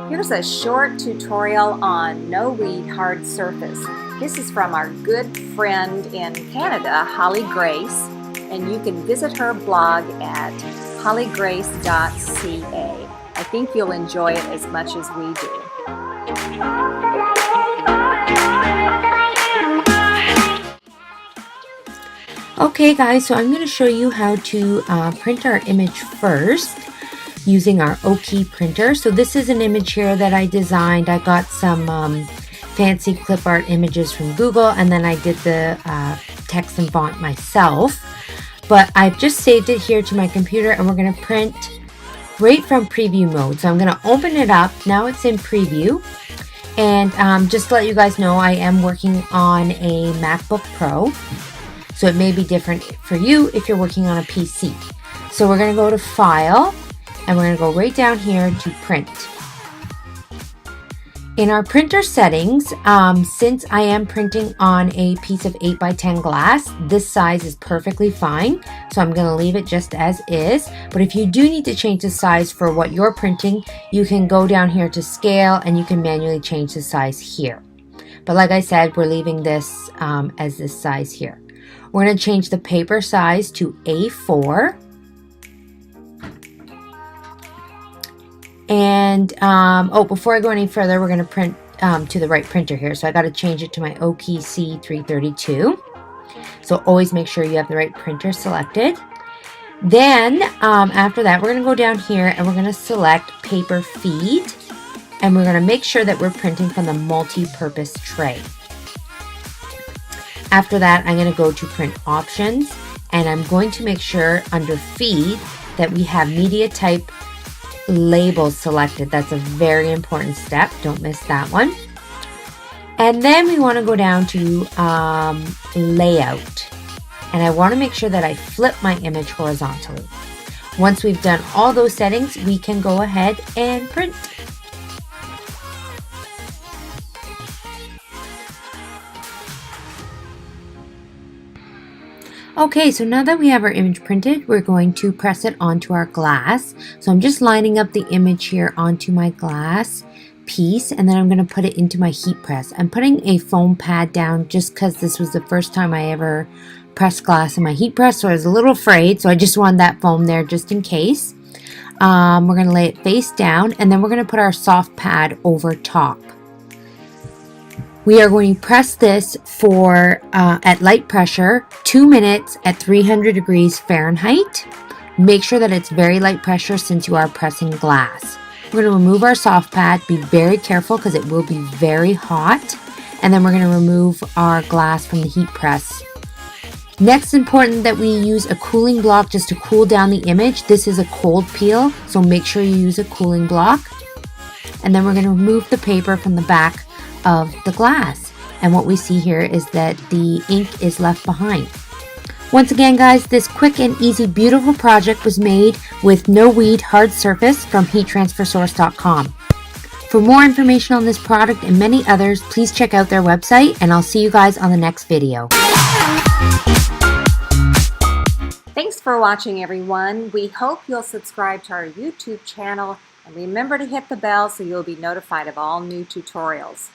Here's a short tutorial on NoWeed Hard Surface. This is from our good friend in Canada, Holly Grace, and you can visit her blog at hollygrace.ca. I think you'll enjoy it as much as we do. Okay guys, so I'm going to show you how to print our image first using our OK printer. So this is an image here that I designed. I got some fancy clip art images from Google, and then I did the text and font myself. But I've just saved it here to my computer, and we're going to print right from preview mode. So I'm going to open it up. Now it's in preview. And just to let you guys know, I am working on a MacBook Pro. So it may be different for you if you're working on a PC. So we're going to go to File, and we're going to go right down here to Print. In our printer settings, since I am printing on a piece of 8x10 glass, this size is perfectly fine. So I'm going to leave it just as is. But if you do need to change the size for what you're printing, you can go down here to Scale, and you can manually change the size here. But like I said, we're leaving this as this size here. We're going to change the paper size to A4. And, before I go any further, we're going to print to the right printer here. So I got to change it to my OKC 332. So always make sure you have the right printer selected. Then, after that, we're going to go down here and we're going to select Paper Feed. And we're going to make sure that we're printing from the multi-purpose tray. After that, I'm going to go to Print Options, and I'm going to make sure under Feed that we have Media Type Labels selected. That's a very important step. Don't miss that one. And then we want to go down to Layout, and I want to make sure that I flip my image horizontally. Once we've done all those settings, we can go ahead and print. Okay, so now that we have our image printed, we're going to press it onto our glass. So I'm just lining up the image here onto my glass piece, and then I'm going to put it into my heat press. I'm putting a foam pad down just because this was the first time I ever pressed glass in my heat press, so I was a little afraid, so I just wanted that foam there just in case. We're going to lay it face down, and then we're going to put our soft pad over top. We are going to press this for, at light pressure, 2 minutes at 300 degrees Fahrenheit. Make sure that it's very light pressure since you are pressing glass. We're going to remove our soft pad. Be very careful because it will be very hot. And then we're going to remove our glass from the heat press. Next, it's important that we use a cooling block just to cool down the image. This is a cold peel, so make sure you use a cooling block. And then we're going to remove the paper from the back of the glass, and what we see here is that the ink is left behind. Once again guys, this quick and easy beautiful project was made with NoWeed Hard Surface from heattransfersource.com. For more information on this product and many others, please check out their website, and I'll see you guys on the next video. Thanks for watching, everyone. We hope you'll subscribe to our YouTube channel, and remember to hit the bell so you'll be notified of all new tutorials.